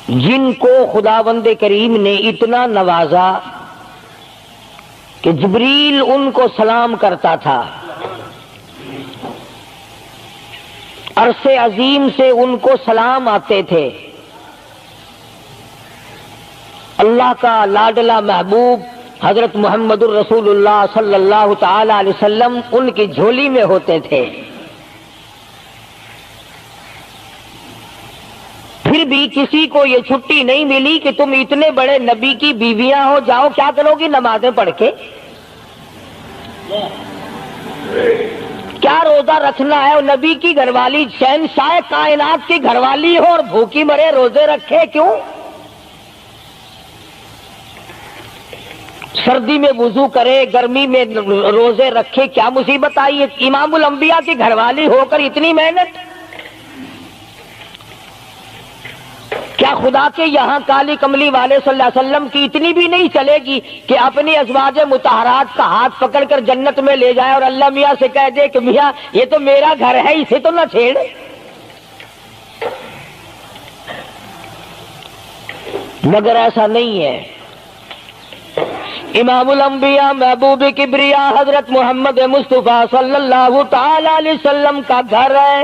جن کو خداوند کریم نے اتنا نوازا کہ جبریل ان کو سلام کرتا تھا، عرش عظیم سے ان کو سلام آتے تھے، اللہ کا لاڈلا محبوب حضرت محمد الرسول اللہ صلی اللہ تعالی علیہ وسلم ان کی جھولی میں ہوتے تھے، پھر بھی کسی کو یہ چھٹی نہیں ملی کہ تم اتنے بڑے نبی کی بیویاں ہو، جاؤ کیا کرو گی نمازیں پڑھ کے، کیا روزہ رکھنا ہے؟ اور نبی کی گھر والی شہنشاہ کائنات کی گھر والی ہو اور بھوکی مرے روزے رکھے کیوں؟ سردی میں وضو کرے، گرمی میں روزے رکھے، کیا مصیبت آئی ہے؟ امام الانبیاء کی گھر والی ہو کر اتنی محنت، کیا خدا کے یہاں کالی کملی والے صلی اللہ علیہ وسلم کی اتنی بھی نہیں چلے گی کہ اپنی ازواج مطہرات کا ہاتھ پکڑ کر جنت میں لے جائے اور اللہ میاں سے کہہ دے کہ میاں یہ تو میرا گھر ہے، اسے تو نہ چھیڑ؟ مگر ایسا نہیں ہے۔ امام الانبیاء محبوب کبریا حضرت محمد مصطفیٰ صلی اللہ تعالی علیہ وسلم کا گھر ہے۔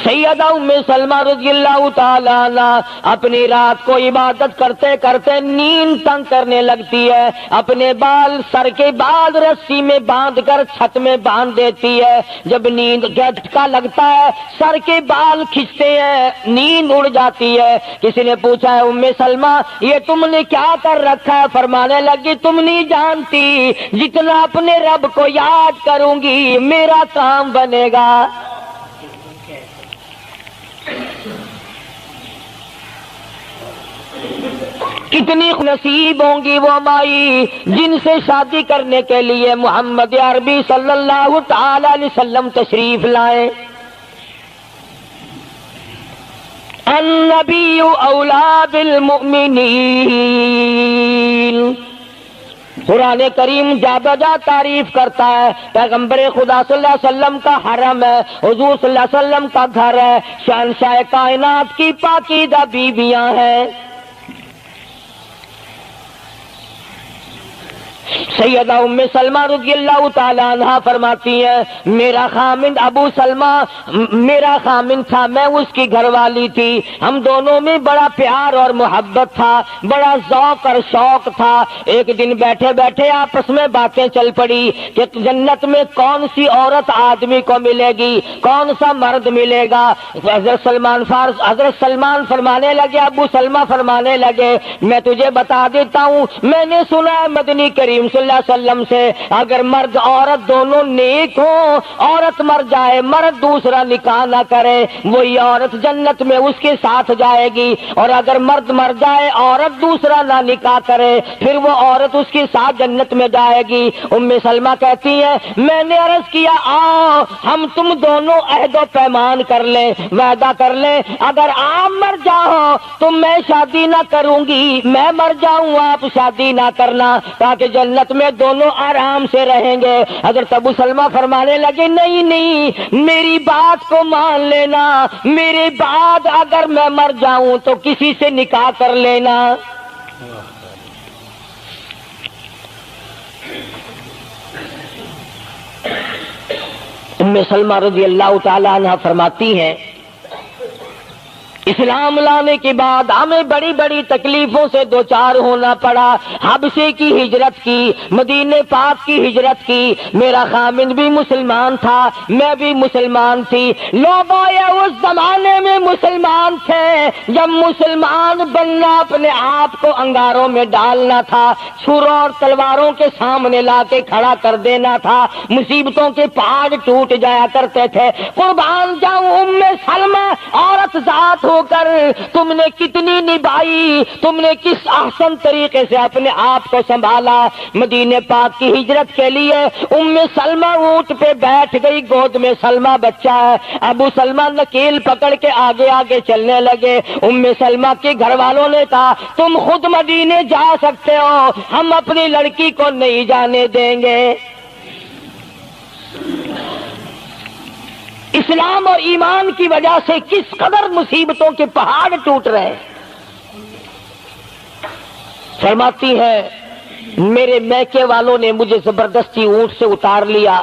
سیدہ ام سلمہ رضی اللہ تعالی عنہ اپنی رات کو عبادت کرتے کرتے نیند تنگ کرنے لگتی ہے، اپنے بال سر کے بال رسی میں باندھ کر چھت میں باندھ دیتی ہے، جب نیند جھٹکا لگتا ہے سر کے بال کھنچتے ہیں، نیند اڑ جاتی ہے۔ کسی نے پوچھا ہے ام سلمہ یہ تم نے کیا کر رکھا ہے؟ فرمانے لگی تم نہیں جانتی، جتنا اپنے رب کو یاد کروں گی میرا کام بنے گا۔ کتنی نصیب ہوں گی وہ مائی جن سے شادی کرنے کے لیے محمد عربی صلی اللہ تعالی علیہ وسلم تشریف لائے۔ النبی اولا بالمؤمنین، قرآن کریم جا بجا تعریف کرتا ہے، پیغمبر خدا صلی اللہ علیہ وسلم کا حرم ہے، حضور صلی اللہ علیہ وسلم کا گھر ہے، شہنشاہ کائنات کی پاکیزہ بیویاں ہیں۔ سیدہ ام سلمہ رضی اللہ تعالی عنہ فرماتی ہیں میرا خامند ابو سلمہ میرا خامند تھا، میں اس کی گھر والی تھی، ہم دونوں میں بڑا پیار اور محبت تھا، بڑا ذوق اور شوق تھا۔ ایک دن بیٹھے بیٹھے آپس میں باتیں چل پڑی کہ جنت میں کون سی عورت آدمی کو ملے گی، کون سا مرد ملے گا۔ حضرت سلمان فرمانے لگے، ابو سلمہ فرمانے لگے میں تجھے بتا دیتا ہوں، میں نے سنا ہے مدنی کریم صلی اللہ علیہ وسلم سے اگر مرد عورت دونوں نیک ہوں، عورت مر جائے مرد دوسرا نکاح نہ کرے وہی عورت جنت میں اس کے ساتھ جائے گی، اور اگر مرد مر جائے عورت دوسرا نہ نکاح کرے پھر وہ عورت اس کے ساتھ جنت میں جائے گی۔ ام سلمہ کہتی ہے میں نے عرض کیا آؤ ہم تم دونوں عہد و پیمان کر لیں، وعدہ کر لیں، اگر آپ مر جاؤ تو میں شادی نہ کروں گی، میں مر جاؤں آپ شادی نہ کرنا، تاکہ جنت میں دونوں آرام سے رہیں گے۔ حضرت ابو سلمہ فرمانے لگے نہیں نہیں میری بات کو مان لینا، میرے بعد اگر میں مر جاؤں تو کسی سے نکاح کر لینا۔ ام سلمہ رضی اللہ تعالی عنہ فرماتی ہیں اسلام لانے کے بعد ہمیں بڑی بڑی تکلیفوں سے دوچار ہونا پڑا، حبشے کی ہجرت کی، مدینے پاک کی ہجرت کی، میرا خامند بھی مسلمان تھا، میں بھی مسلمان تھی، لوگ اس زمانے میں مسلمان تھے جب مسلمان بننا اپنے آپ کو انگاروں میں ڈالنا تھا، چھروں اور تلواروں کے سامنے لا کے کھڑا کر دینا تھا، مصیبتوں کے پہاڑ ٹوٹ جایا کرتے تھے۔ قربان جاؤں ام سلمہ عورت ذات ہو کر تم نے کتنی نبھائی، تم نے کس احسن طریقے سے اپنے آپ کو سنبھالا۔ مدینے پاک کی ہجرت کے لیے ام سلمہ اونٹ پہ بیٹھ گئی، گود میں سلمہ بچہ ہے، ابو سلمہ نکیل پکڑ کے آگے آگے چلنے لگے۔ ام سلمہ کے گھر والوں نے کہا تم خود مدینے جا سکتے ہو، ہم اپنی لڑکی کو نہیں جانے دیں گے۔ اسلام اور ایمان کی وجہ سے کس قدر مصیبتوں کے پہاڑ ٹوٹ رہے ہیں۔ فرماتی ہے میرے میکے والوں نے مجھے زبردستی اونٹ سے اتار لیا،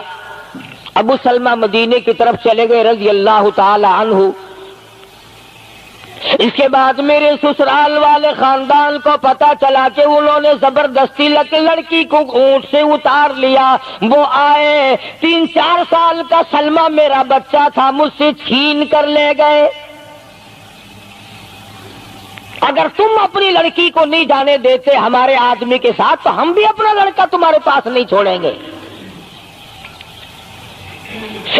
ابو سلمہ مدینے کی طرف چلے گئے رضی اللہ تعالی عنہ۔ اس کے بعد میرے سسرال والے خاندان کو پتا چلا کہ انہوں نے زبردستی لڑکی کو اونٹ سے اتار لیا۔ وہ آئے، 3-4 سال کا سلمہ میرا بچہ تھا، مجھ سے چھین کر لے گئے۔ اگر تم اپنی لڑکی کو نہیں جانے دیتے ہمارے آدمی کے ساتھ تو ہم بھی اپنا لڑکا تمہارے پاس نہیں چھوڑیں گے۔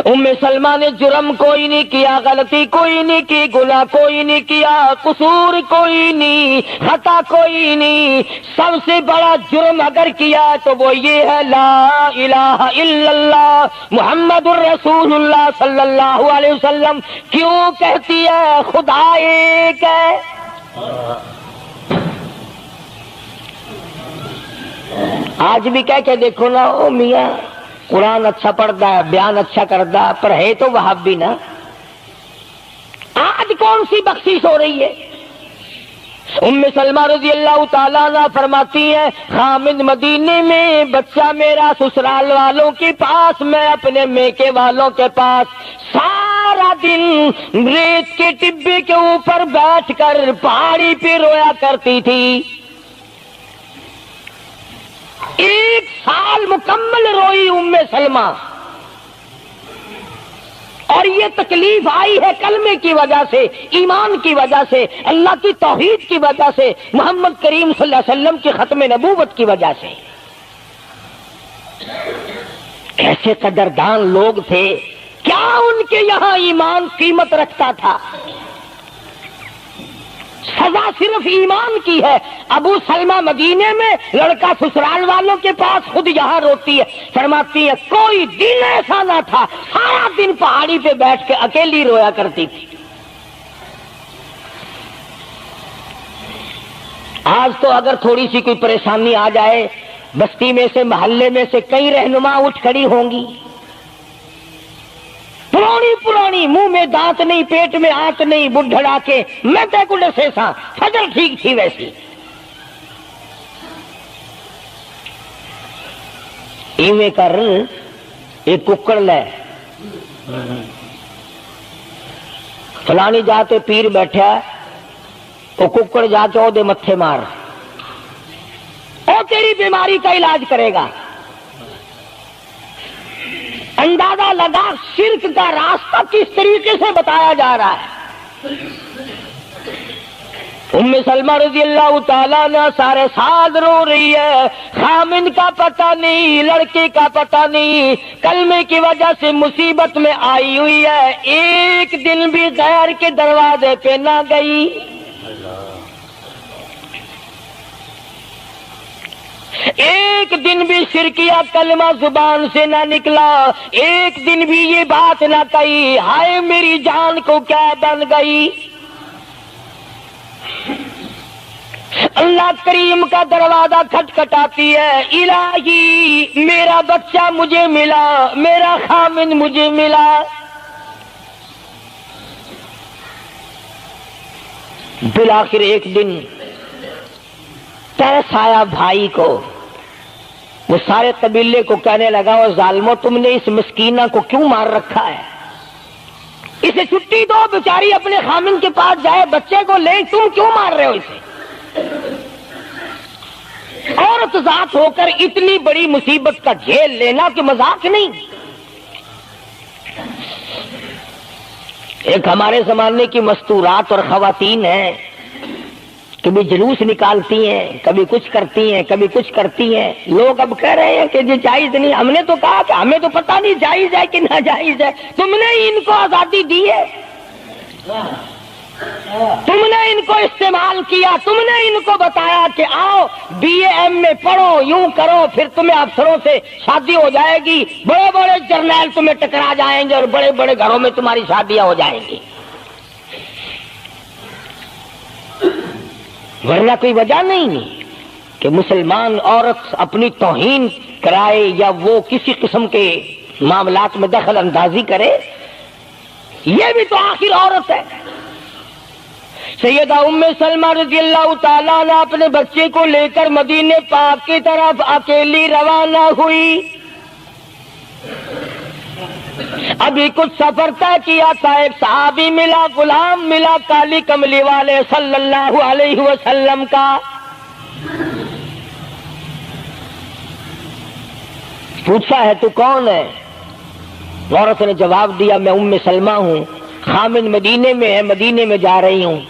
ام سلمہ نے جرم کوئی نہیں کیا، غلطی کوئی نہیں کی، گناہ کوئی نہیں کیا، قصور کوئی نہیں، خطا کوئی نہیں۔ سب سے بڑا جرم اگر کیا تو وہ یہ ہے لا الہ الا اللہ محمد الرسول اللہ صلی اللہ علیہ وسلم۔ کیوں کہتی ہے خدا ایک ہے؟ آج بھی کہہ کے دیکھو نا، او میاں قرآن اچھا پڑھتا ہے، بیان اچھا کرتا ہے، پر ہے تو وہابی نا۔ آج کون سی بخشش ہو رہی ہے؟ ام سلمہ رضی اللہ تعالیٰ عنہ فرماتی ہیں خامد مدینے میں، بچہ میرا سسرال والوں کے پاس، میں اپنے میکے والوں کے پاس، سارا دن ریت کے ٹبے کے اوپر بیٹھ کر پہاڑی پہ رویا کرتی تھی۔ 1 سال مکمل روئی ام سلمہ، اور یہ تکلیف آئی ہے کلمے کی وجہ سے، ایمان کی وجہ سے، اللہ کی توحید کی وجہ سے، محمد کریم صلی اللہ علیہ وسلم کی ختم نبوت کی وجہ سے۔ کیسے قدردان لوگ تھے، کیا ان کے یہاں ایمان قیمت رکھتا تھا؟ سزا صرف ایمان کی ہے۔ ابو سلمہ مدینے میں، لڑکا سسرال والوں کے پاس، خود یہاں روتی ہے، فرماتی ہے کوئی دن ایسا نہ تھا سارا دن پہاڑی پہ بیٹھ کے اکیلی رویا کرتی تھی۔ آج تو اگر تھوڑی سی کوئی پریشانی آ جائے، بستی میں سے، محلے میں سے کئی رہنما اٹھ کھڑی ہوں گی، پرانی منہ میں دانت نہیں، پیٹ میں آنت نہیں، بڈھڑا کے میں تے کو ڈسے سا، فجر ٹھیک تھی ویسی۔ ایویں کر ایک ککڑ لے، فلانی جاتے پیر بیٹھا، وہ ککڑ جا کے دے متھے مار، وہ تیری بیماری کا علاج کرے گا۔ اندازہ لگا شرک کا راستہ کس طریقے سے بتایا جا رہا ہے۔ ام سلمہ رضی اللہ تعالیٰ نے سارے ساتھ رو رہی ہے، خامن کا پتہ نہیں، لڑکے کا پتہ نہیں، کلمے کی وجہ سے مصیبت میں آئی ہوئی ہے، ایک دن بھی غیر کے دروازے پہ نہ گئی۔ ایک دن بھی شرکیہ کلمہ زبان سے نہ نکلا، ایک دن بھی یہ بات نہ کہی ہائے میری جان کو کیا بن گئی۔ اللہ کریم کا دروازہ کھٹکھٹاتی ہے، الہی میرا بچہ مجھے ملا، میرا خامن مجھے ملا۔ بالآخر ایک دن ترس آیا بھائی کو، وہ سارے قبیلے کو کہنے لگا وہ ظالمو تم نے اس مسکینہ کو کیوں مار رکھا ہے، اسے چھٹی دو، بیچاری اپنے خامن کے پاس جائے، بچے کو لے، تم کیوں مار رہے ہو اسے؟ عورت ذات ہو کر اتنی بڑی مصیبت کا جھیل لینا کہ مذاق نہیں۔ ایک ہمارے زمانے کی مستورات اور خواتین ہیں، کبھی جلوس نکالتی ہیں، کبھی کچھ کرتی ہیں، کبھی کچھ کرتی ہیں، لوگ اب کہہ رہے ہیں کہ یہ جائز نہیں، ہم نے تو کہا کہ ہمیں تو پتہ نہیں جائز ہے کہ ناجائز ہے، تم نے ان کو آزادی دی ہے، تم نے ان کو استعمال کیا، تم نے ان کو بتایا کہ آؤ بی اے ایم میں پڑھو، یوں کرو، پھر تمہیں افسروں سے شادی ہو جائے گی، بڑے بڑے جرنیل تمہیں ٹکرا جائیں گے اور بڑے بڑے گھروں میں تمہاری شادیاں ہو جائیں گی، ورنہ کوئی وجہ نہیں کہ مسلمان عورت اپنی توہین کرائے یا وہ کسی قسم کے معاملات میں دخل اندازی کرے۔ یہ بھی تو آخر عورت ہے۔ سیدہ ام سلمہ رضی اللہ تعالیٰ عنہ اپنے بچے کو لے کر مدینے پاک کی طرف اکیلی روانہ ہوئی۔ ابھی کچھ سفر طے کیا تھا، ایک صحابی ملا، غلام ملا کالی کملی والے صلی اللہ علیہ وسلم کا۔ پوچھا ہے تو کون ہے؟ عورت نے جواب دیا میں ام سلمہ ہوں، خامن مدینے میں ہے، مدینے میں جا رہی ہوں۔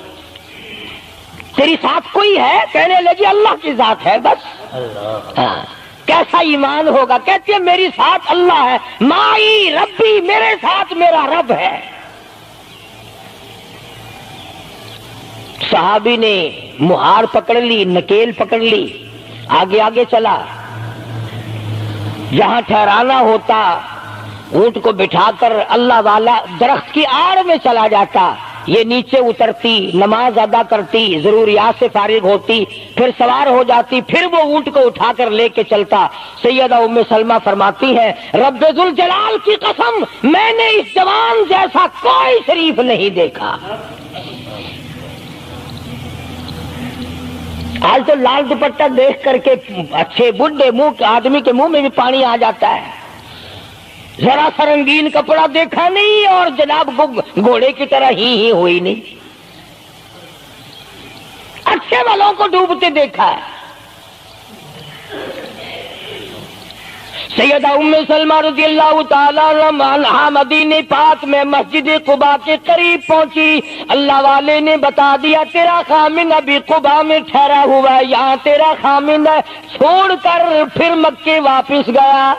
تیری ساتھ کوئی ہے؟ کہنے لگی اللہ کی ذات ہے بس۔ ہاں، کیسا ایمان ہوگا؟ کہتی ہے میری ساتھ اللہ ہے، مائی ربی، میرے ساتھ میرا رب ہے۔ صحابی نے مہار پکڑ لی، نکیل پکڑ لی، آگے آگے چلا۔ جہاں ٹھہرانا ہوتا اونٹ کو بٹھا کر اللہ والا درخت کی آڑ میں چلا جاتا، یہ نیچے اترتی، نماز ادا کرتی، ضروریات سے فارغ ہوتی، پھر سوار ہو جاتی، پھر وہ اونٹ کو اٹھا کر لے کے چلتا۔ سیدہ ام سلمہ فرماتی ہیں رب ذوالجلال کی قسم میں نے اس جوان جیسا کوئی شریف نہیں دیکھا۔ آج تو لال دوپٹہ دیکھ کر کے اچھے بڈھے منہ آدمی کے منہ میں بھی پانی آ جاتا ہے، ذرا سا رنگین کپڑا دیکھا نہیں اور جناب گھوڑے کی طرح ہی ہوئی نہیں، اچھے والوں کو ڈوبتے دیکھا ہے۔ سیدہ ام سلمہ رضی اللہ تعالیٰ عنہا مدینے پاک میں مسجد قباء کے قریب پہنچی۔ اللہ والے نے بتا دیا تیرا خامن ابھی قباء میں ٹھہرا ہوا ہے، یہاں تیرا خامن ہے، چھوڑ کر پھر مکے واپس گیا۔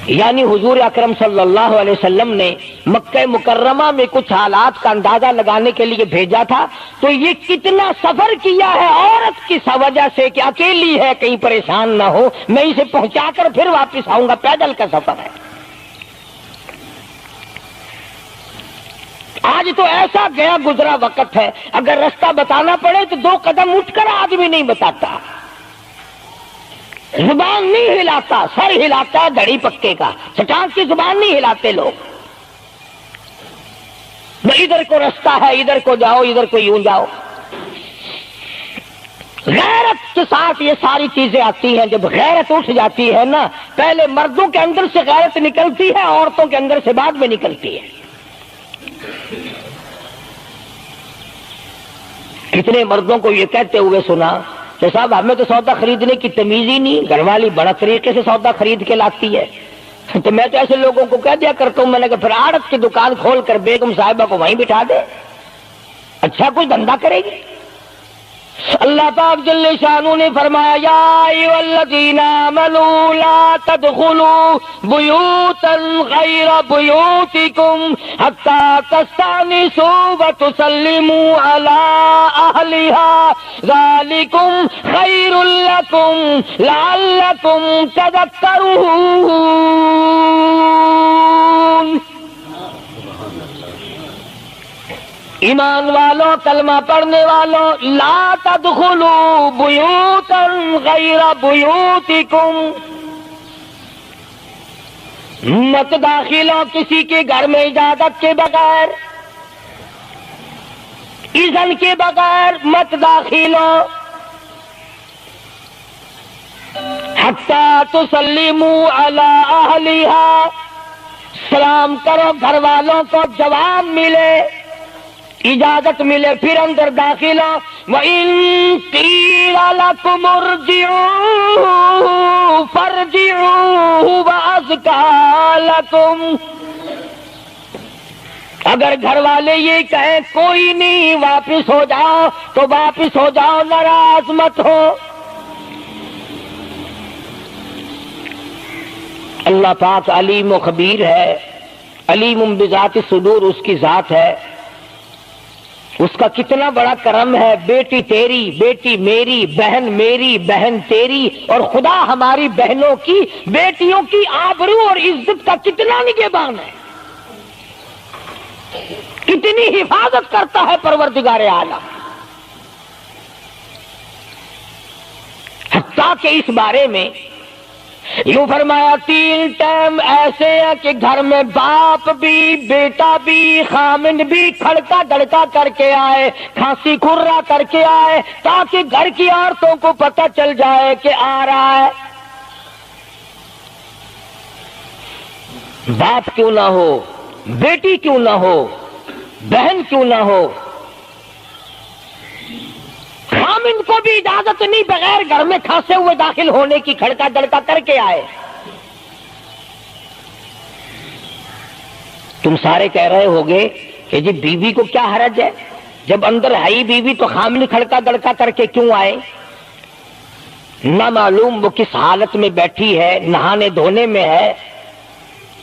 یعنی حضور اکرم صلی اللہ علیہ وسلم نے مکہ مکرمہ میں کچھ حالات کا اندازہ لگانے کے لیے بھیجا تھا، تو یہ کتنا سفر کیا ہے عورت کی وجہ سے کہ اکیلی ہے، کہیں پریشان نہ ہو، میں اسے پہنچا کر پھر واپس آؤں گا، پیدل کا سفر ہے۔ آج تو ایسا گیا گزرا وقت ہے، اگر رستہ بتانا پڑے تو 2 قدم اٹھ کر آدمی نہیں بتاتا، زبان نہیں ہلاتا، سر ہلاتا ہے دھڑی پکے کا، چٹان کی زبان نہیں ہلاتے لوگ۔ ادھر کو رستہ ہے، ادھر کو جاؤ، ادھر کو یوں جاؤ۔ غیرت کے ساتھ یہ ساری چیزیں آتی ہیں۔ جب غیرت اٹھ جاتی ہے نا، پہلے مردوں کے اندر سے غیرت نکلتی ہے، عورتوں کے اندر سے بعد میں نکلتی ہے۔ کتنے مردوں کو یہ کہتے ہوئے سنا کہ صاحب ہمیں تو سودا خریدنے کی تمیز ہی نہیں، گھر والی بڑا طریقے سے سودا خرید کے لاتی ہے۔ تو میں تو ایسے لوگوں کو کہہ دیا کرتا ہوں، میں نے کہا پھر آڑت کی دکان کھول کر بیگم صاحبہ کو وہیں بٹھا دے، اچھا کچھ دھندا کرے گی۔ اللہ پاک جل شانہ نے فرمایا یا ایھا الذین آمنوا لا تدخلوا بیوتا غیر بیوتکم حتی تستأنسوا وتسلموا علی اہلها ذالکم خیر لکم لعلکم تذکرون۔ ایمان والوں، کلمہ پڑھنے والوں، لا تدخلوا بیوتا غیر بیوتکم، مت داخل ہو کسی کے گھر میں اجازت کے بغیر، اذن کے بغیر مت داخل ہو، حتی تسلموا علی اہلہا، سلام کرو گھر والوں کو، جواب ملے، اجازت ملے، پھر اندر داخل ہو۔ وَإِن قِيلَ لَكُمُ ارْجِعُوا فَارْجِعُوا هُوَ أَزْكَىٰ لَكُمْ، اگر گھر والے یہ کہیں کوئی نہیں واپس ہو جاؤ تو واپس ہو جاؤ، ناراض مت ہو۔ اللہ پاک علیم و خبیر ہے، علیم بذات الصدور اس کی ذات ہے، اس کا کتنا بڑا کرم ہے۔ بیٹی تیری، بیٹی میری، بہن میری، بہن تیری، اور خدا ہماری بہنوں کی، بیٹیوں کی آبرو اور عزت کا کتنا نگہبان ہے، کتنی حفاظت کرتا ہے پروردگار عالم۔ حتیٰ کہ اس بارے میں یوں فرمایا 3 ٹائم ایسے ہیں کہ گھر میں باپ بھی بیٹا بھی خامند بھی کھڑکا دڑکا کر کے آئے، کھانسی کھرا کر کے آئے، تاکہ گھر کی عورتوں کو پتہ چل جائے کہ آ رہا ہے۔ باپ کیوں نہ ہو، بیٹی کیوں نہ ہو، بہن کیوں نہ ہو، خامند کو بھی اجازت نہیں بغیر گھر میں کھانسے ہوئے داخل ہونے کی، کھڑکا دڑکا کر کے آئے۔ تم سارے کہہ رہے ہوگے کہ جی بیوی کو کیا حرج ہے، جب اندر ہے ہی بیوی تو خامند کھڑکا دڑکا کر کے کیوں آئے؟ نہ معلوم وہ کس حالت میں بیٹھی ہے، نہانے دھونے میں ہے۔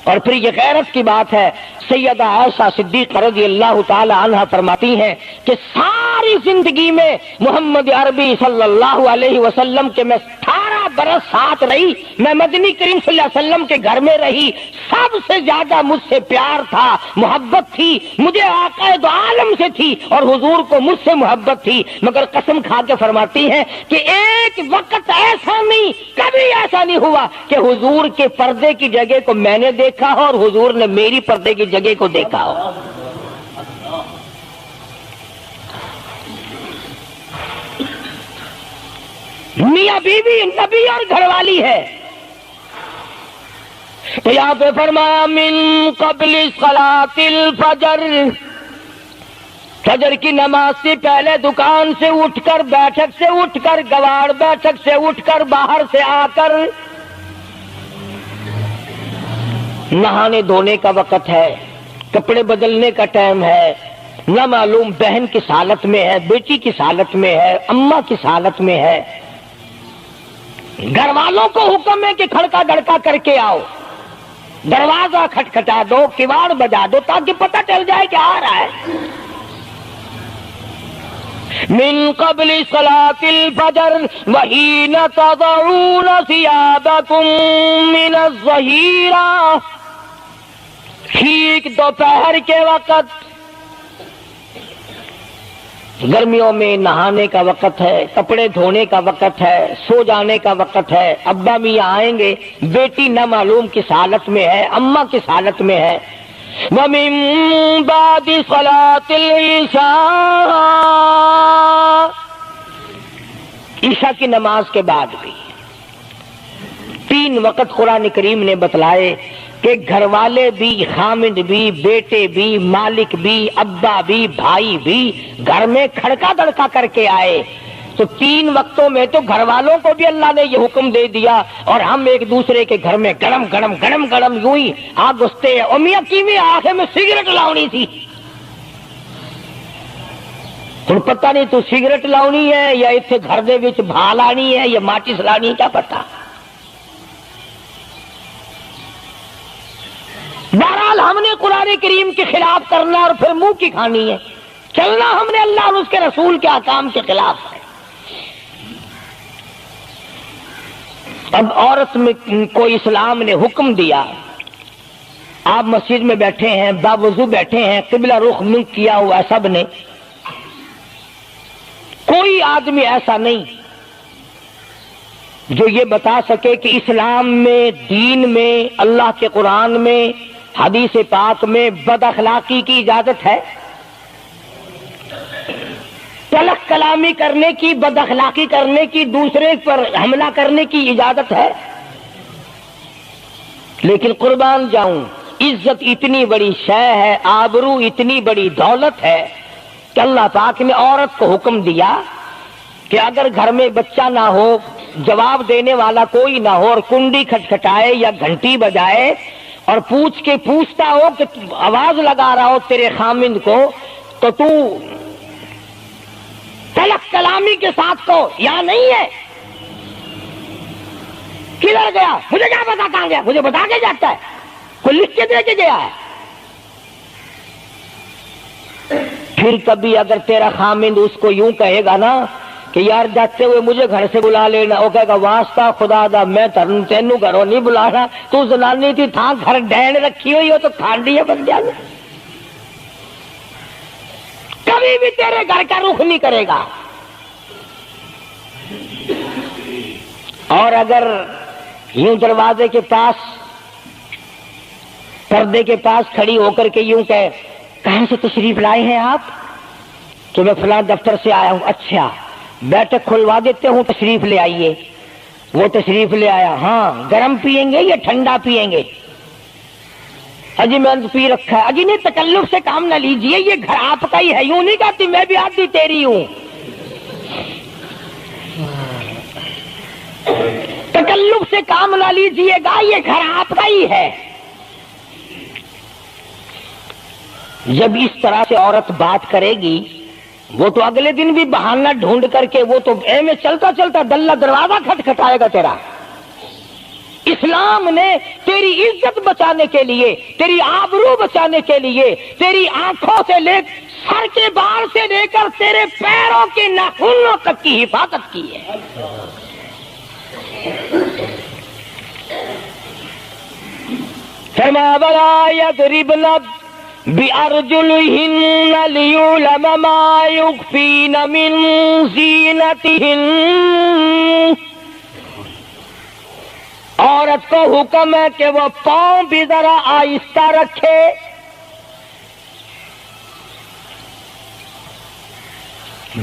اور پھر یہ غیرت کی بات ہے، سیدہ عائشہ صدیقہ رضی اللہ تعالی عنہا فرماتی ہیں کہ ساری زندگی میں محمد عربی صلی اللہ علیہ وسلم کے میں 18 برس ساتھ رہی، میں مدنی کریم صلی اللہ علیہ وسلم کے گھر میں رہی، سب سے زیادہ مجھ سے پیار تھا، محبت تھی، مجھے آقا دو عالم سے تھی اور حضور کو مجھ سے محبت تھی، مگر قسم کھا کے فرماتی ہیں کہ ایک وقت ایسا نہیں، کبھی ایسا نہیں ہوا کہ حضور کے پردے کی جگہ کو میں نے دیکھا ہو اور حضور نے میری پردے کی جگہ کو دیکھا ہو۔ میاں بیوی نبی اور گھر والی ہے، تو یہاں پہ فرمایا من قبل صلاۃ الفجر، فجر کی نماز سے پہلے دکان سے اٹھ کر، بیٹھک سے اٹھ کر، گواڑ بیٹھک سے اٹھ کر، باہر سے آ کر نہانے دھونے کا وقت ہے، کپڑے بدلنے کا ٹائم ہے، نہ معلوم بہن کس حالت میں ہے، بیٹی کس حالت میں ہے، اماں کس حالت میں ہے۔ گھر والوں کو حکم ہے کہ کھڑکا دڑکا کر کے آؤ، دروازہ کھٹکھٹا دو، کواڑ بجا دو، تاکہ پتہ چل جائے کہ آ رہا ہے۔ من قبل صلاۃ الفجر وحین تضعون ثیابکم من الظہیرہ، ٹھیک دوپہر کے وقت، گرمیوں میں نہانے کا وقت ہے، کپڑے دھونے کا وقت ہے، سو جانے کا وقت ہے، ابا میاں آئیں گے، بیٹی نہ معلوم کس حالت میں ہے، اماں کس حالت میں ہے۔ وَمِن بَعْدِ صَلَاةِ الْعِشَاءِ، عشاء کی نماز کے بعد بھی 3 وقت قرآن کریم نے بتلائے کہ گھر والے بھی، خامند بھی، بیٹے بھی، مالک بھی، ابا بھی، بھائی بھی گھر میں کھڑکا دڑکا کر کے آئے۔ تو 3 وقتوں میں تو گھر والوں کو بھی اللہ نے یہ حکم دے دیا، اور ہم ایک دوسرے کے گھر میں گرم گرم گرم گرم یوں ہی آگ گھستے ہیں۔ اور میاں کی آنکھیں میں سگریٹ لاؤنی تھی، ہن پتہ نہیں تو سگریٹ لاؤنی ہے یا اتنے گھر دے وچ بھا لانی ہے یا ماچس لانی ہے، کیا پتہ۔ بہرحال ہم نے قرآن کریم کے خلاف کرنا اور پھر منہ کی کھانی ہے، چلنا ہم نے اللہ اور اس کے رسول کے احکام کے خلاف ہے۔ اب عورت میں کو اسلام نے حکم دیا، آپ مسجد میں بیٹھے ہیں، باوضو بیٹھے ہیں، قبلہ رخ منہ کیا ہوا ہے سب نے، کوئی آدمی ایسا نہیں جو یہ بتا سکے کہ اسلام میں، دین میں، اللہ کے قرآن میں، حدیث پاک میں بد اخلاقی کی اجازت ہے، تلخ کلامی کرنے کی، بد اخلاقی کرنے کی، دوسرے پر حملہ کرنے کی اجازت ہے؟ لیکن قربان جاؤں، عزت اتنی بڑی شے ہے، آبرو اتنی بڑی دولت ہے کہ اللہ پاک نے عورت کو حکم دیا کہ اگر گھر میں بچہ نہ ہو، جواب دینے والا کوئی نہ ہو، اور کنڈی کھٹکھٹائے یا گھنٹی بجائے اور پوچھتا ہو کہ آواز لگا رہا ہو تیرے خامند کو، تو تو تلخ کلامی کے ساتھ کو یا نہیں ہے، کدھر گیا، مجھے کیا پتا کہاں گیا، مجھے بتا کے جاتا ہے، کوئی لکھ کے دے کے گیا ہے۔ پھر کبھی اگر تیرا خامند اس کو یوں کہے گا نا کہ یار جاتے ہوئے مجھے گھر سے بلا لینا، وہ کہے گا واسطہ خدا دا میں تینوں گھروں نہیں بلانا، تو زنانی تھی تھا گھر ڈین رکھی ہوئی ہو تو کھانڈی ہے بن جانا، کبھی بھی تیرے گھر کا رخ نہیں کرے گا۔ اور اگر یوں دروازے کے پاس پردے کے پاس کھڑی ہو کر کے یوں کہ کہاں سے تشریف لائے ہیں آپ؟ کہ میں فلاں دفتر سے آیا ہوں. اچھا بیٹھک کھلوا دیتے ہوں, تشریف لے آئیے. وہ تشریف لے آیا. ہاں گرم پیئیں گے یا ٹھنڈا پیئیں گے؟ اجی میں پی رکھا ہے. اجی نہیں, تکلف سے کام نہ لیجئے, یہ گھر آپ کا ہی ہے. یوں نہیں کہتی میں بھی آدھی تیری ہوں. تکلف سے کام نہ لیجئے گا, یہ گھر آپ کا ہی ہے. جب اس طرح سے عورت بات کرے گی, وہ تو اگلے دن بھی بہانہ ڈھونڈ کر کے وہ تو اے میں چلتا چلتا دلہ دروازہ کھٹکھٹائے گا تیرا. اسلام نے تیری عزت بچانے کے لیے, تیری آبرو بچانے کے لیے, تیری آنکھوں سے لے سر کے بال سے لے کر تیرے پیروں کے ناخنوں تک کی حفاظت کی ہے. فرمایا وَلَا يَضْرِبْنَ بِأَرْجُلِهِنَّ لِيُعْلَمَ مَا يُخْفِينَ مِنْ زِينَتِهِنَّ. عورت کو حکم ہے کہ وہ پاؤں بھی ذرا آہستہ رکھے.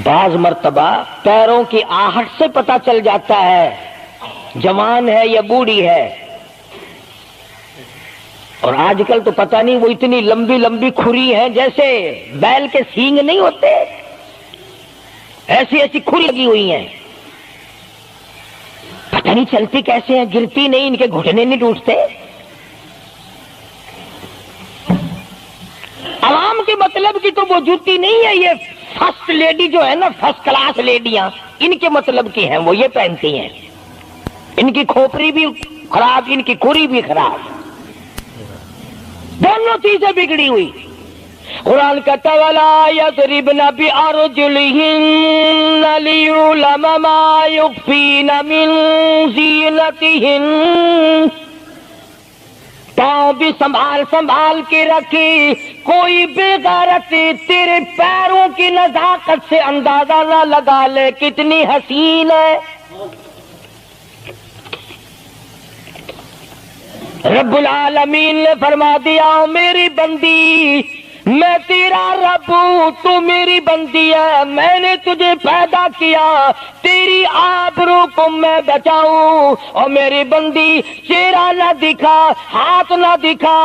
بعض مرتبہ پیروں کی آہٹ سے پتہ چل جاتا ہے جوان ہے یا بوڑھی ہے. اور آج کل تو پتہ نہیں وہ اتنی لمبی لمبی کھری ہیں جیسے بیل کے سینگ نہیں ہوتے, ایسی ایسی کھری لگی ہوئی ہیں. پتہ نہیں چلتی کیسے ہیں, گرتی نہیں, ان کے گھٹنے نہیں ٹوٹتے. عوام کے مطلب کی تو وہ جوتی نہیں ہے, یہ فرسٹ لیڈی جو ہے نا, فرسٹ کلاس لیڈیاں, ان کے مطلب کی ہیں, وہ یہ پہنتی ہیں. ان کی کھوپڑی بھی خراب, ان کی کھری بھی خراب, دونوں چیزیں بگڑی ہوئی. قرآن کہتا وَلَا يَضْرِبْنَ بِأَرْجُلِهِنَّ لِيُعْلَمَ مَا يُخْفِينَ مِنْ زِينَتِهِنَّ. پاؤں بھی سنبھال سنبھال کے رکھی, کوئی بے غیرت تیرے پیروں کی نزاکت سے اندازہ نہ لگا لے کتنی حسین ہے. رب العالمین نے فرما دیا میری بندی, میں تیرا رب ہوں, تو میری بندی ہے, میں نے تجھے پیدا کیا تیری آبرو کو میں بچاؤں. اور میری بندی چہرہ نہ دکھا, ہاتھ نہ دکھا,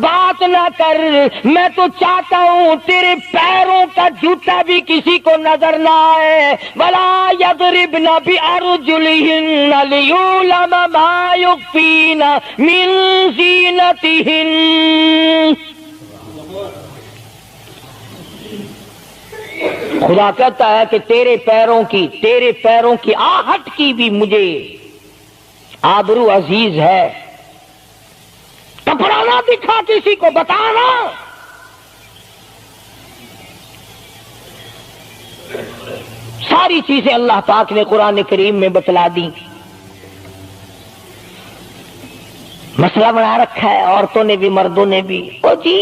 بات نہ کر, میں تو چاہتا ہوں تیرے پیروں کا جوتا بھی کسی کو نظر نہ آئے. وَلَا يَضْرِبْنَ بِأَرْجُلِهِنَّ لِيُعْلَمَ مَا يُخْفِينَ مِنْ زِينَتِهِنَّ. خدا کہتا ہے کہ تیرے پیروں کی آہٹ کی بھی مجھے آبرو عزیز ہے. کپڑا نہ دکھا کسی کو, بتانا. ساری چیزیں اللہ پاک نے قرآن کریم میں بتلا دی. مسئلہ بنا رکھا ہے عورتوں نے بھی مردوں نے بھی. او جی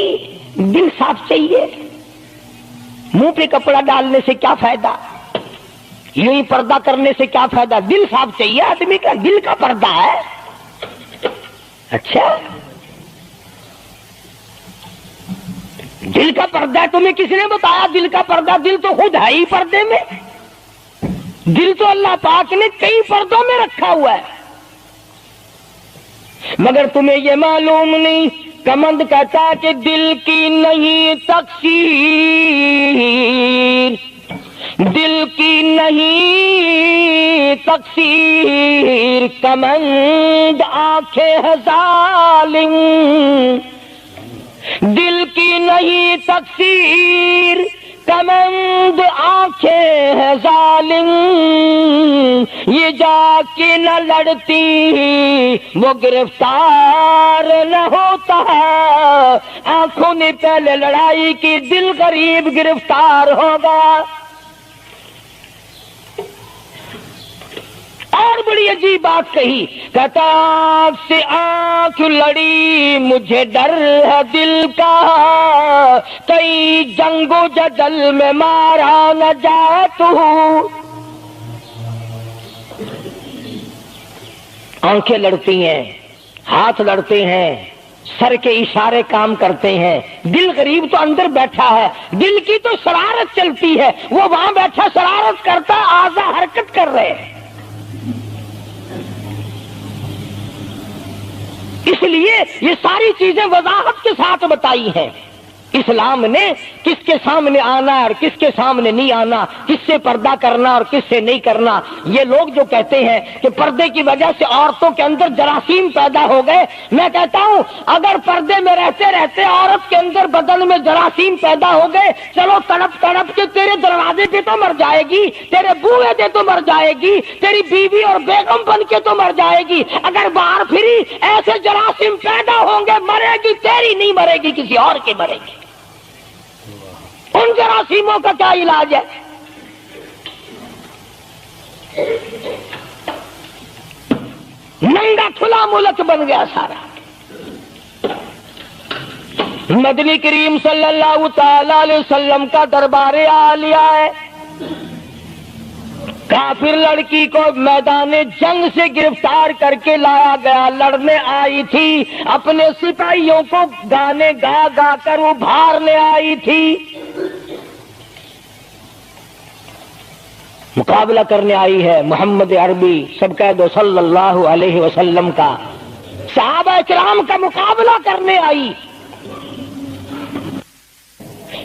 دل صاف چاہیے, منہ پہ کپڑا ڈالنے سے کیا فائدہ, یوں ہی پردہ کرنے سے کیا فائدہ. دل صاف چاہیے آدمی کا, دل کا پردہ ہے. اچھا دل کا پردہ ہے, تمہیں کس نے بتایا دل کا پردہ؟ دل تو خود ہے ہی پردے میں. دل تو اللہ پاک نے کئی پردوں میں رکھا ہوا ہے, مگر تمہیں یہ معلوم نہیں. کمند کہتا ہے کہ دل کی نہیں تقصیر, دل کی نہیں تقصیر, کمند آنکھیں ہے ظالم. دل کی نہیں تقصیر, کمند آنکھیں ہے ظالم. یہ جا کے نہ لڑتی وہ گرفتار نہ ہوتا. آنکھوں نے پہلے لڑائی کی, دل غریب گرفتار ہوگا. اور بڑی عجیب بات کہی, کہتا آنکھ سے آنکھ لڑی مجھے ڈر ہے دل کا, کئی جنگ و جدل میں مارا نہ جائے تو. آنکھیں لڑتی ہیں، ہاتھ لڑتے ہیں، سر کے اشارے کام کرتے ہیں، دل غریب تو اندر بیٹھا ہے، دل کی تو شرارت چلتی ہے، وہ وہاں بیٹھا شرارت کرتا، اعضاء حرکت کر رہے ہیں۔ اس لیے یہ ساری چیزیں وضاحت کے ساتھ بتائی ہیں۔ اسلام نے کس کے سامنے آنا اور کس کے سامنے نہیں آنا، کس سے پردہ کرنا اور کس سے نہیں کرنا۔ یہ لوگ جو کہتے ہیں کہ پردے کی وجہ سے عورتوں کے اندر جراثیم پیدا ہو گئے، میں کہتا ہوں اگر پردے میں رہتے رہتے عورت کے اندر بدن میں جراثیم پیدا ہو گئے، چلو تڑپ تڑپ کے تیرے دروازے پہ تو مر جائے گی، تیرے بوئے پہ تو مر جائے گی، تیری بیوی اور بیگم بن کے تو مر جائے گی۔ اگر باہر پھری ایسے جراثیم پیدا ہوں گے، مرے گی تیری نہیں مرے گی، کسی اور کی مرے گی۔ ان جراثیموں کا کیا علاج ہے؟ ننگا کھلا ملک بن گیا سارا۔ مدنی کریم صلی اللہ تعالی علیہ وسلم کا دربار عالیہ ہے۔ کافر لڑکی کو میدان جنگ سے گرفتار کر کے لایا گیا، لڑنے آئی تھی، اپنے سپاہیوں کو گانے گا گا کر ابھارنے آئی تھی، مقابلہ کرنے آئی ہے محمد عربی سب کہہ دو صلی اللہ علیہ وسلم کا، صحابہ کرام کا مقابلہ کرنے آئی۔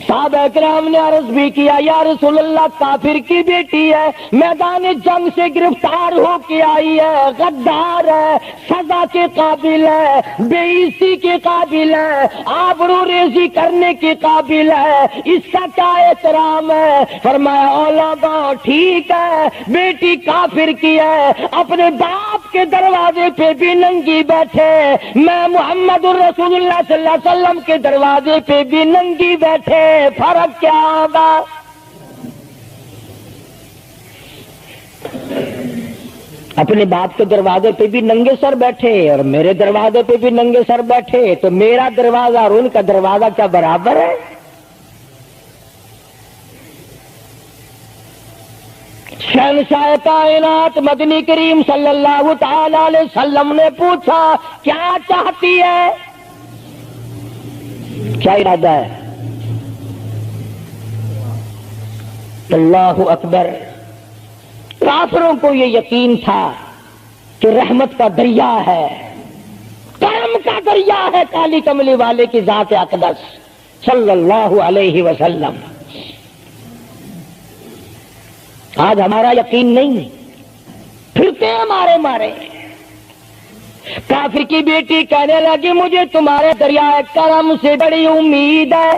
صحابہ کرام نے عرض بھی کیا یا رسول اللہ کافر کی بیٹی ہے، میدان جنگ سے گرفتار ہو کے آئی ہے، غدار ہے، سزا کے قابل ہے، بے عزتی کے قابل ہے، آبرو ریزی کرنے کے قابل ہے، اس کا کیا احترام ہے؟ فرمایا علماء ٹھیک ہے بیٹی کافر کی ہے، اپنے باپ کے دروازے پہ بھی ننگی بیٹھے، میں محمد الرسول اللہ صلی اللہ علیہ وسلم کے دروازے پہ بھی ننگی بیٹھے، فرق کیا ہوگا؟ اپنے باپ کے دروازے پہ بھی ننگے سر بیٹھے اور میرے دروازے پہ بھی ننگے سر بیٹھے، تو میرا دروازہ اور ان کا دروازہ کیا برابر ہے؟ شہنشاہ کائنات مدنی کریم صلی اللہ تعالی علیہ وسلم نے پوچھا کیا چاہتی ہے، کیا ارادہ ہے؟ اللہ اکبر۔ کافروں کو یہ یقین تھا کہ رحمت کا دریا ہے، کرم کا دریا ہے کالی کملی والے کی ذات اقدس صلی اللہ علیہ وسلم۔ آج ہمارا یقین نہیں، پھرتے ہمارے مارے۔ کافر کی بیٹی کہنے لگی مجھے تمہارے دریائے کرم سے بڑی امید ہے،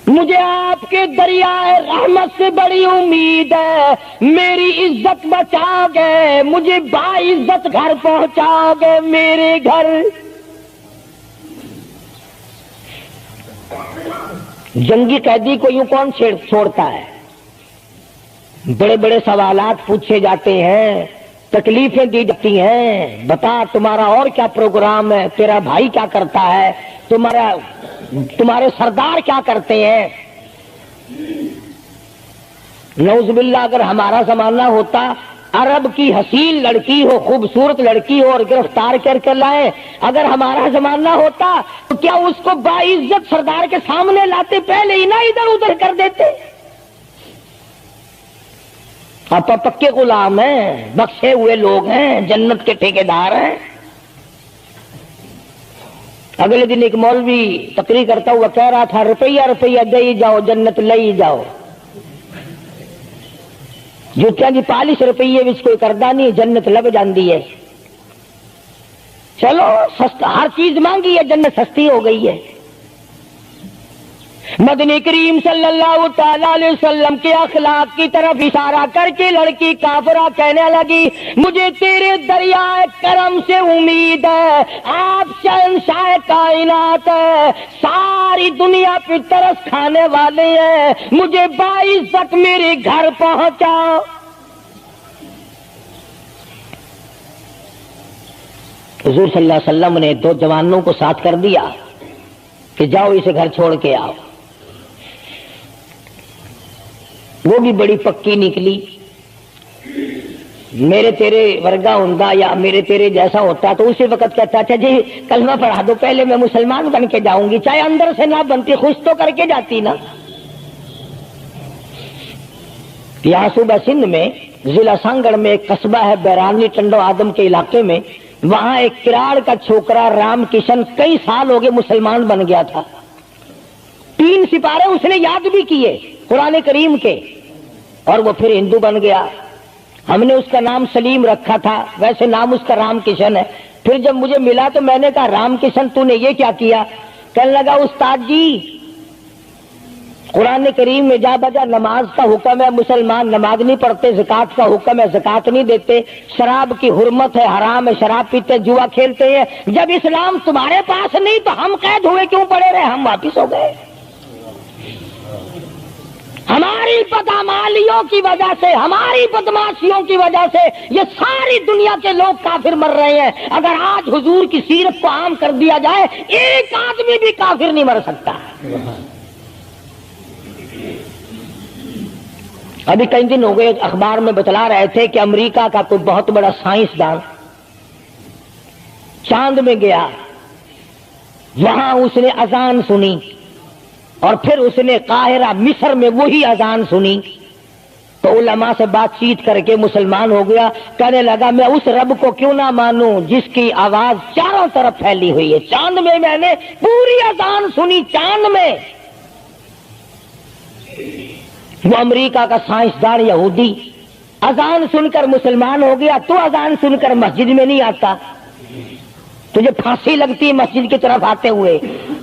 مجھے آپ کے دریائے رحمت سے بڑی امید ہے، میری عزت بچا گے، مجھے باعزت گھر پہنچا گے، میرے گھر۔ جنگی قیدی کو یوں کون چھوڑتا ہے؟ بڑے بڑے سوالات پوچھے جاتے ہیں، تکلیفیں دی جاتی ہیں، بتا تمہارا اور کیا پروگرام ہے، تیرا بھائی کیا کرتا ہے، تمہارے سردار کیا کرتے ہیں۔ نعوذ باللہ اگر ہمارا زمانہ ہوتا، عرب کی حسین لڑکی ہو، خوبصورت لڑکی ہو اور گرفتار کر کے لائے، اگر ہمارا زمانہ ہوتا تو کیا اس کو باعزت سردار کے سامنے لاتے، پہلے ہی نہ ادھر ادھر کر دیتے؟ آپ پکے غلام ہیں، بخشے ہوئے لوگ ہیں، جنت کے ٹھیکیدار ہیں۔ اگلے دن ایک مولوی تقریر کرتا ہوا کہہ رہا تھا روپیہ روپیہ دے ہی جاؤ جنت لے ہی جاؤ۔ جوتیاں دی پالش روپیے وچ کوئی کردا نہیں، جنت لب جاندی ہے۔ چلو سستا، ہر چیز مانگی ہے، جنت سستی ہو گئی ہے۔ مدنی کریم صلی اللہ تعالی علیہ وسلم کے اخلاق کی طرف اشارہ کر کے لڑکی کافرہ کہنے لگی مجھے تیرے دریائے کرم سے امید ہے، آپ شہنشاہ کائنات ہے، ساری دنیا پہ ترس کھانے والے ہیں، مجھے باعزت میرے گھر پہنچا۔ حضور صلی اللہ علیہ وسلم نے دو جوانوں کو ساتھ کر دیا کہ جاؤ اسے گھر چھوڑ کے آؤ۔ وہ بھی بڑی پکی نکلی، میرے تیرے ورگا ہوندا یا میرے تیرے جیسا ہوتا تو اسی وقت کہتا اچھا جی کلمہ پڑھا دو پہلے میں مسلمان بن کے جاؤں گی، چاہے اندر سے نہ بنتی خوش تو کر کے جاتی نا۔ یہاں صوبہ سندھ میں ضلع سانگڑ میں ایک قصبہ ہے بیرانی ٹنڈو آدم کے علاقے میں، وہاں ایک کراڑ کا چھوکرا رام کشن کئی سال ہو گئے مسلمان بن گیا تھا، 3 سپارے اس نے یاد بھی کیے قرآن کریم کے، اور وہ پھر ہندو بن گیا۔ ہم نے اس کا نام سلیم رکھا تھا، ویسے نام اس کا رام کشن ہے۔ پھر جب مجھے ملا تو میں نے کہا رام کشن تو نے یہ کیا کیا؟ کہنے لگا استاد جی قرآن کریم میں جا بجا نماز کا حکم ہے، مسلمان نماز نہیں پڑھتے، زکوٰۃ کا حکم ہے زکوٰۃ نہیں دیتے، شراب کی حرمت ہے حرام ہے شراب پیتے جوا کھیلتے ہیں، جب اسلام تمہارے پاس نہیں تو ہم قید ہوئے کیوں پڑے رہے؟ ہم واپس ہو گئے۔ ہماری بدعمالیوں کی وجہ سے، ہماری بدماشیوں کی وجہ سے یہ ساری دنیا کے لوگ کافر مر رہے ہیں۔ اگر آج حضور کی سیرت کو عام کر دیا جائے ایک آدمی بھی کافر نہیں مر سکتا۔ ابھی کئی دن ہو گئے اخبار میں بتلا رہے تھے کہ امریکہ کا کوئی بہت بڑا سائنسدان چاند میں گیا، وہاں اس نے اذان سنی اور پھر اس نے قاہرہ مصر میں وہی اذان سنی تو علماء سے بات چیت کر کے مسلمان ہو گیا۔ کہنے لگا میں اس رب کو کیوں نہ مانوں جس کی آواز چاروں طرف پھیلی ہوئی ہے، چاند میں نے پوری اذان سنی، چاند میں۔ وہ امریکہ کا سائنسدان یہودی اذان سن کر مسلمان ہو گیا، تو اذان سن کر مسجد میں نہیں آتا؟ تجھے پھانسی لگتی ہے مسجد کی طرف آتے ہوئے،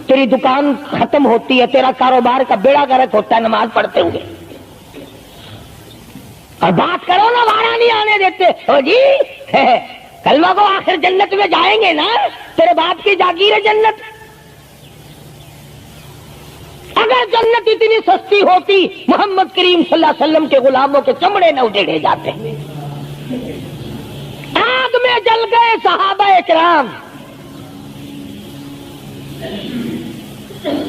تیری دکان ختم ہوتی ہے، تیرا کاروبار کا بیڑا غرق ہوتا ہے نماز پڑھتے ہوئے، اور بات کرو نا وہاں نہیں آنے دیتے۔ او جی کلمہ کو آخر جنت میں جائیں گے نا، تیرے باپ کی جاگیر ہے جنت۔ اگر جنت اتنی سستی ہوتی محمد کریم صلی اللہ علیہ وسلم کے غلاموں کے چمڑے نہ اڑے جاتے، آگ میں جل گئے صحابہ کرام۔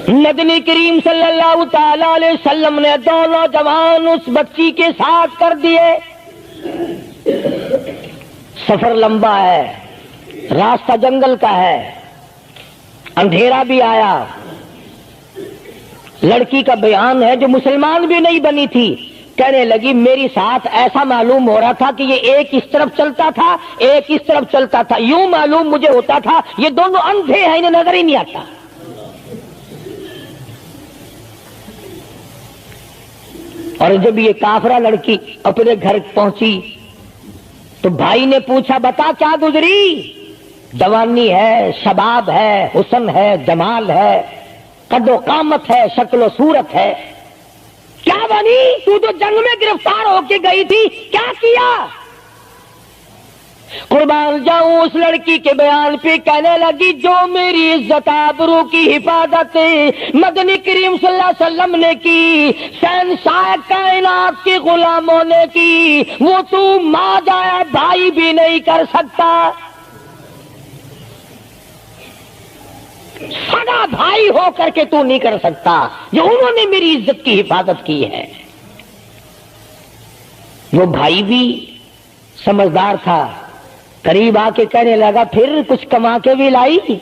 نبی کریم صلی اللہ تعالی علیہ وسلم نے دونوں جوان اس بچی کے ساتھ کر دیے۔ سفر لمبا ہے، راستہ جنگل کا ہے، اندھیرا بھی آیا، لڑکی کا بیان ہے جو مسلمان بھی نہیں بنی تھی، کہنے لگی میری ساتھ ایسا معلوم ہو رہا تھا کہ یہ ایک اس طرف چلتا تھا ایک اس طرف چلتا تھا، یوں معلوم مجھے ہوتا تھا یہ دونوں اندھے ہیں، انہیں نظر ہی نہیں آتا۔ اور جب یہ کافرہ لڑکی اپنے گھر پہنچی تو بھائی نے پوچھا بتا کیا گزری؟ جوانی ہے، شباب ہے، حسن ہے، جمال ہے، قد و قامت ہے، شکل و صورت ہے، کیا بنی؟ تو جنگ میں گرفتار ہو کے گئی تھی، کیا کیا؟ قربان جاؤں اس لڑکی کے بیان پہ، کہنے لگی جو میری عزت آبرو کی حفاظت مدنی کریم صلی اللہ علیہ وسلم نے کی، شہنشاہ کائنات کے غلاموں نے کی، وہ تو ماں جایا بھائی بھی نہیں کر سکتا، سگا بھائی ہو کر کے تو نہیں کر سکتا جو انہوں نے میری عزت کی حفاظت کی ہے۔ وہ بھائی بھی سمجھدار تھا، قریب آ کے کہنے لگا پھر کچھ کما کے بھی لائی؟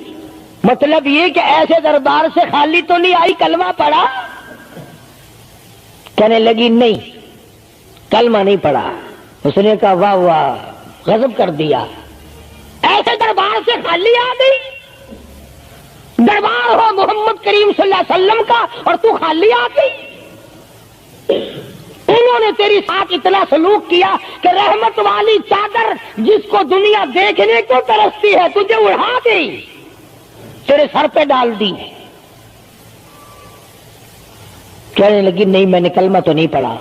مطلب یہ کہ ایسے دربار سے خالی تو نہیں آئی، کلمہ پڑھا؟ کہنے لگی نہیں کلمہ نہیں پڑھا۔ اس نے کہا واہ واہ، غضب کر دیا، ایسے دربار سے خالی آ گئی؟ دربار ہو محمد کریم صلی اللہ علیہ وسلم کا اور تو خالی آ گئی؟ انہوں نے تیری ساتھ اتنا سلوک کیا کہ رحمت والی چادر جس کو دنیا دیکھنے کو ترستی ہے تجھے اڑا دی، تیرے سر پہ ڈال دی۔ کہنے لگی نہیں میں نے کلمہ تو نہیں پڑھا،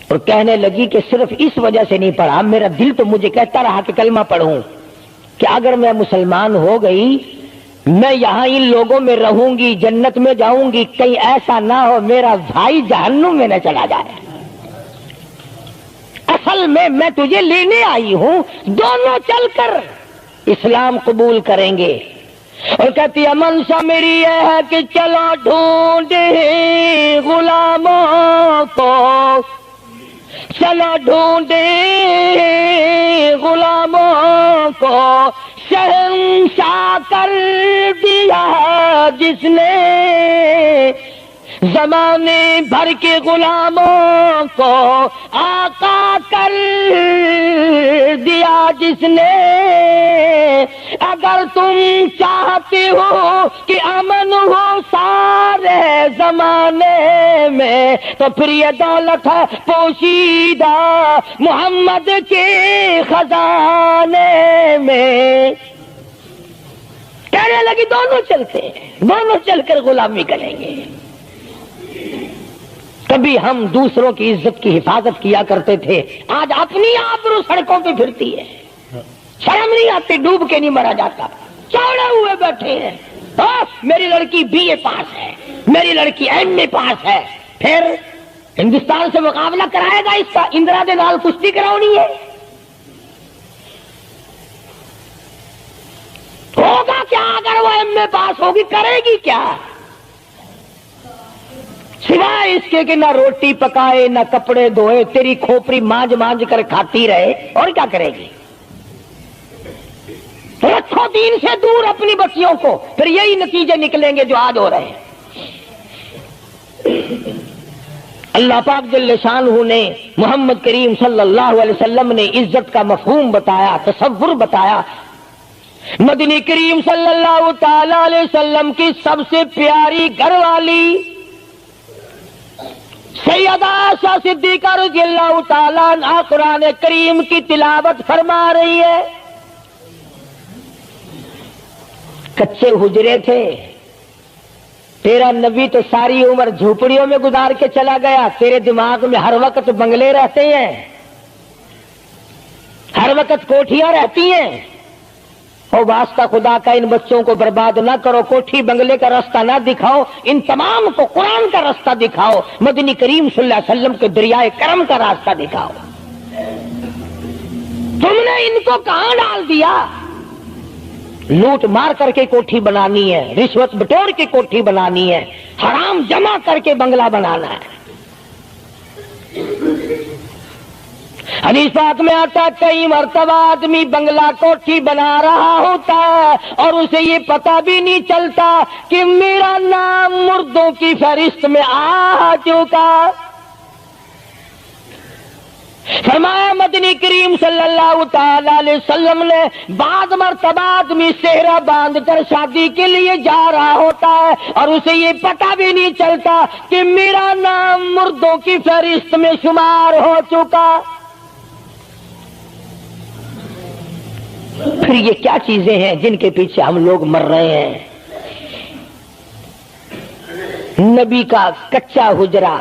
اور کہنے لگی کہ صرف اس وجہ سے نہیں پڑھا، میرا دل تو مجھے کہتا رہا کہ کلمہ پڑھوں، کہ اگر میں مسلمان ہو گئی میں یہاں ان لوگوں میں رہوں گی، جنت میں جاؤں گی، کہیں ایسا نہ ہو میرا بھائی جہنم میں نہ چلا جائے۔ اصل میں تجھے لینے آئی ہوں، دونوں چل کر اسلام قبول کریں گے۔ اور کہتی ہے منشا میری یہ ہے کہ چلو ڈھونڈے غلاموں کو، چلا ڈھونڈے غلاموں کو شہنشاہ کر دیا جس نے، زمانے بھر کے غلاموں کو آقا کر دیا جس نے۔ اگر تم چاہتے ہو کہ امن ہو سارے زمانے میں تو پھر یہ دولت ہے پوشیدہ محمد کے خزانے میں۔ کہنے لگی دونوں چلتے ہیں، دونوں چل کر غلامی کریں گے۔ کبھی ہم دوسروں کی عزت کی حفاظت کیا کرتے تھے، آج اپنی آبرو سڑکوں پہ پھرتی ہے، شرم نہیں آتی، ڈوب کے نہیں مرا جاتا، چوڑے ہوئے بیٹھے ہیں۔ میری لڑکی بی اے پاس ہے، میری لڑکی ایم اے پاس ہے، پھر ہندوستان سے مقابلہ کرائے گا اس کا، اندرا دے نال کشتی کراؤنی ہے۔ ہوگا کیا اگر وہ ایم اے پاس ہوگی، کرے گی کیا؟ سوائے اس کے کہ نہ روٹی پکائے نہ کپڑے دھوئے، تیری کھوپڑی مانج مانج کر کھاتی رہے، اور کیا کرے گی؟ رکھو دین سے دور اپنی بچیوں کو، پھر یہی نتیجے نکلیں گے جو آج ہو رہے ہیں۔ اللہ پاک جل شانہ نے محمد کریم صلی اللہ علیہ وسلم نے عزت کا مفہوم بتایا، تصور بتایا۔ مدنی کریم صلی اللہ تعالی علیہ وسلم کی سب سے پیاری گھر والی سیدہ عائشہ صدیقہ رضی اللہ تعالیٰ عنہا قرآن کریم کی تلاوت فرما رہی ہے۔ کچے حجرے تھے، تیرا نبی تو ساری عمر جھوپڑیوں میں گزار کے چلا گیا، تیرے دماغ میں ہر وقت بنگلے رہتے ہیں، ہر وقت کوٹھیاں رہتی ہیں۔ اور واسطہ خدا کا ان بچوں کو برباد نہ کرو، کوٹھی بنگلے کا راستہ نہ دکھاؤ، ان تمام کو قرآن کا راستہ دکھاؤ، مدنی کریم صلی اللہ علیہ وسلم کے دریائے کرم کا راستہ دکھاؤ۔ تم نے ان کو کہاں ڈال دیا؟ لوٹ مار کر کے کوٹھی بنانی ہے، رشوت بٹور کے کوٹھی بنانی ہے، حرام جمع کر کے بنگلہ بنانا ہے۔ حدیث پاک میں آتا ہے کئی مرتبہ آدمی بنگلہ کوٹھی بنا رہا ہوتا ہے اور اسے یہ پتہ بھی نہیں چلتا کہ میرا نام مردوں کی فہرست میں آ چکا۔ فرمایا مدنی کریم صلی اللہ تعالی علیہ وسلم نے بعض مرتبہ آدمی صحرا باندھ کر شادی کے لیے جا رہا ہوتا ہے اور اسے یہ پتہ بھی نہیں چلتا کہ میرا نام مردوں کی فہرست میں شمار ہو چکا۔ پھر یہ کیا چیزیں ہیں جن کے پیچھے ہم لوگ مر رہے ہیں؟ نبی کا کچا حجرہ،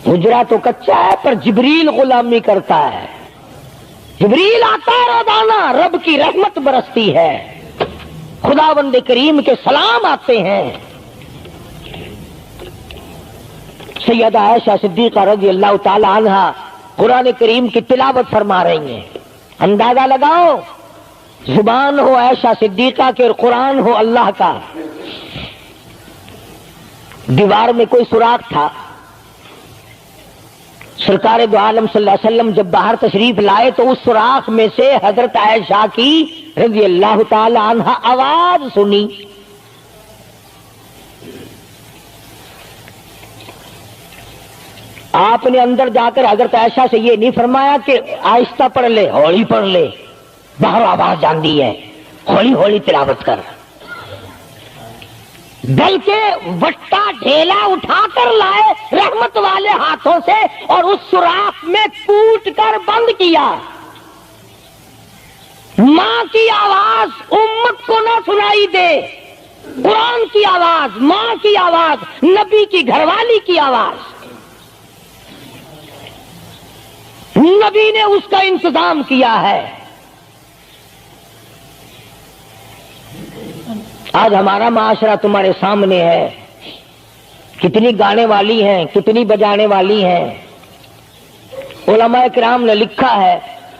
حجرہ تو کچا ہے پر جبریل غلامی کرتا ہے، جبریل آتا ہے روزانہ، رب کی رحمت برستی ہے، خداوند کریم کے سلام آتے ہیں۔ سیدہ عائشہ صدیقہ رضی اللہ تعالی عنہا قرآن کریم کی تلاوت فرما رہی ہیں۔ اندازہ لگاؤ، زبان ہو عائشہ صدیقہ کے اور قرآن ہو اللہ کا۔ دیوار میں کوئی سوراخ تھا، سرکار دو عالم صلی اللہ علیہ وسلم جب باہر تشریف لائے تو اس سوراخ میں سے حضرت عائشہ کی رضی اللہ تعالی عنہا آواز سنی۔ آپ نے اندر جا کر حضرت عائشہ سے یہ نہیں فرمایا کہ آہستہ پڑھ لے، ہولی پڑھ لے، باہر آواز جاندی ہے، ہولی ہولی تلاوت کر، بلکہ وٹا ڈھیلا اٹھا کر لائے رحمت والے ہاتھوں سے اور اس سوراخ میں کوٹ کر بند کیا۔ ماں کی آواز امت کو نہ سنائی دے، قرآن کی آواز، ماں کی آواز، نبی کی گھر والی کی آواز، نبی نے اس کا انتظام کیا ہے۔ آج ہمارا معاشرہ تمہارے سامنے ہے، کتنی گانے والی ہیں، کتنی بجانے والی ہیں۔ علماء کرام نے لکھا ہے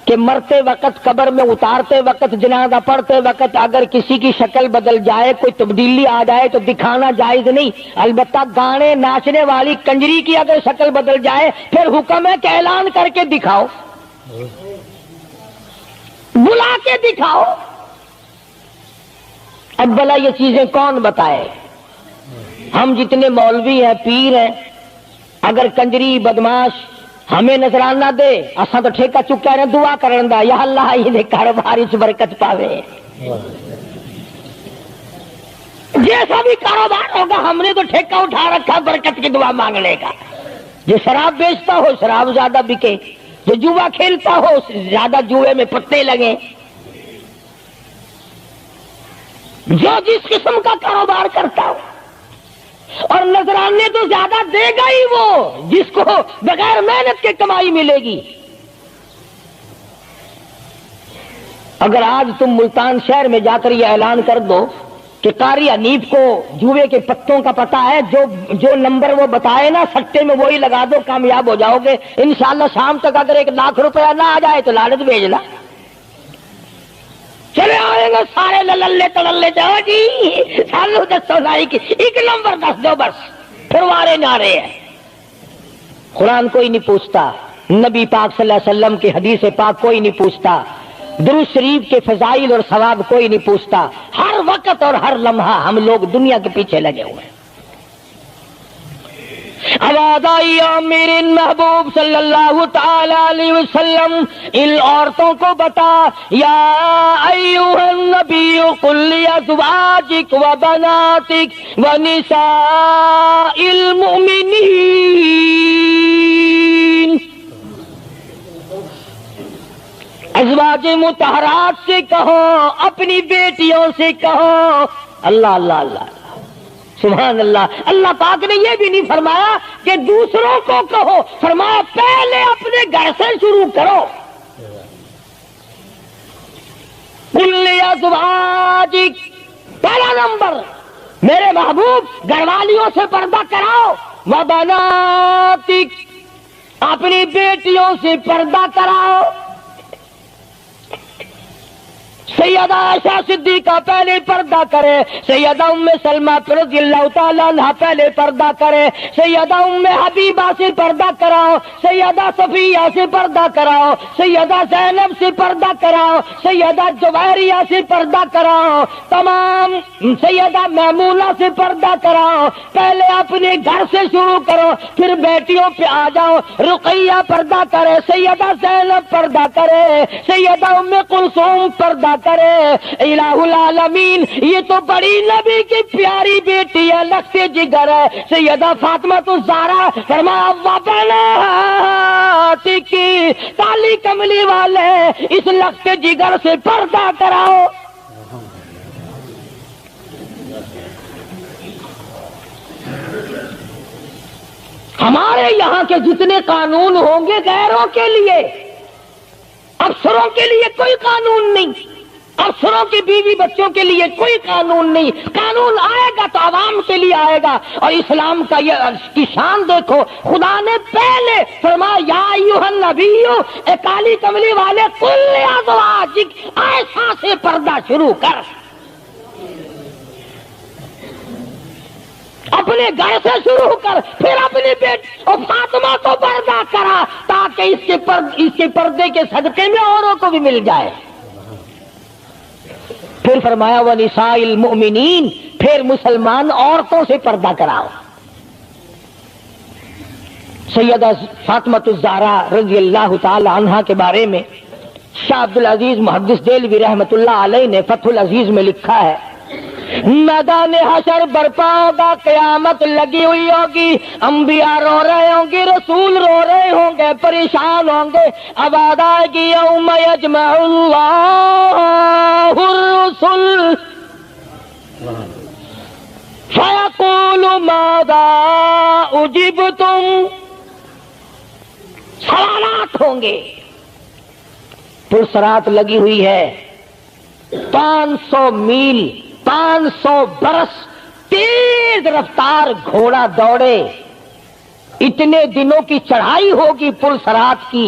کہ مرتے وقت قبر میں اتارتے وقت جنازہ پڑھتے وقت اگر کسی کی شکل بدل جائے کوئی تبدیلی آ جائے تو دکھانا جائز نہیں، البتہ گانے ناچنے والی کنجری کی اگر شکل بدل جائے پھر حکم ہے کہ اعلان کر کے دکھاؤ، بلا کے دکھاؤ۔ اب بھلا یہ چیزیں کون بتائے؟ ہم جتنے مولوی ہیں پیر ہیں، اگر کنجری بدماش ہمیں نظرانہ دے اساں تو ٹھیکہ چکا رہے دعا کرن دا، یا اللہ یہ کاروبار اس برکت پاوے، جیسا بھی کاروبار ہوگا ہم نے تو ٹھیکہ اٹھا رکھا برکت کی دعا مانگنے کا۔ جو شراب بیچتا ہو شراب زیادہ بکے، جو جوا کھیلتا ہو زیادہ جوئے میں پتے لگے، جو جس قسم کا کاروبار کرتا ہو، اور نذرانے تو زیادہ دے گا ہی وہ جس کو بغیر محنت کے کمائی ملے گی۔ اگر آج تم ملتان شہر میں جا کر یہ اعلان کر دو کہ قاری حنیف کو جوئے کے پتوں کا پتہ ہے، جو نمبر وہ بتائے نا سٹے میں وہی لگا دو، کامیاب ہو جاؤ گے انشاءاللہ۔ شام تک اگر 1 لاکھ روپیہ نہ آ جائے تو لالچ بھیجنا، چلے آئیں گے سارے للے تڑلے جاؤ جی سالو دسو ساری کی 1 نمبر دس دو بس، پھر وارے نعرے ہیں۔ قرآن کوئی نہیں پوچھتا، نبی پاک صلی اللہ علیہ وسلم کی حدیث پاک کوئی نہیں پوچھتا، درود شریف کے فضائل اور ثواب کوئی نہیں پوچھتا۔ ہر وقت اور ہر لمحہ ہم لوگ دنیا کے پیچھے لگے ہوئے ہیں۔ آواز آئی میرے محبوب صلی اللہ تعالی علیہ وسلم ان عورتوں کو بتا، یا ایھا النبی قل لازواجک وبناتک ونساء المؤمنین، ازواج مطہرات سے کہو، اپنی بیٹیوں سے کہو۔ اللہ اللہ اللہ سبحان اللہ۔ اللہ پاک نے یہ بھی نہیں فرمایا کہ دوسروں کو کہو، فرمایا پہلے اپنے گھر سے شروع کرو۔ قل لازواجک، پہلا نمبر میرے محبوب گھر والیوں سے پردہ کراؤ، وبناتک، اپنی بیٹیوں سے پردہ کراؤ۔ سیدہ عائشہ صدیقہ پہلے پردہ کرے، سیدہ ام سلمہ رضی اللہ تعالیٰ عنہ پہلے پردہ کرے، سیدہ ام حبیبہ سے پردہ کراؤ، سیدہ صفیہ سے پردہ کراؤ، سیدہ زینب سے پردہ کراؤ، سیدہ جویریہ سے پردہ کراؤ، تمام سیدہ میمونہ سے پردہ کراؤ۔ پہلے اپنے گھر سے شروع کرو، پھر بیٹیوں پہ آ جاؤ۔ رقیہ پردہ کرے، سیدہ زینب پردہ کرے، سیدہ ام کلثوم پردہ کرے۔ الہ العالمین یہ تو بڑی نبی کی پیاری بیٹی ہے، لختے جگر ہے، سیدہ فاطمہ الزہرا، فرمایا وبناتک، کالی کملی والے اس لختے جگر سے پردہ کراؤ۔ ہمارے یہاں کے جتنے قانون ہوں گے غیروں کے لیے، افسروں کے لیے کوئی قانون نہیں، افسروں کی بیوی بچوں کے لیے کوئی قانون نہیں۔ قانون آئے گا تو عوام کے لیے آئے گا۔ اور اسلام کا یہ کی شان دیکھو، خدا نے پہلے فرمایا یا ایھا النبی، اے کالی کملی والے، قل لازواجک، عائشہ سے پردہ شروع کر، اپنے گھر سے شروع کر، پھر اپنی بیٹی اور فاطمہ کو پردہ کرا تاکہ اس کے پردے کے صدقے میں اوروں کو بھی مل جائے۔ پھر فرمایا وَنِسَاءِ الْمُؤْمِنِينَ، پھر مسلمان عورتوں سے پردہ کراؤ۔ سیدہ فاطمہ الزہرا رضی اللہ تعالی عنہا کے بارے میں شاہ عبد العزیز محدث دہلوی رحمۃ اللہ علیہ نے فتح العزیز میں لکھا ہے، میدان حشر برپا ہوگا، قیامت لگی ہوئی ہوگی، انبیاء رو رہے ہوں گے، رسول رو رہے ہوں گے، پریشان ہوں گے۔ آواز آئے گی یوم یجمع اللہ الرسل فیقول ماذا اجبتم، سوالات ہوں گے، پرسرات لگی ہوئی ہے، 500 میل 500 برس تیز رفتار گھوڑا دوڑے، اتنے دنوں کی چڑھائی ہوگی پل سرات کی،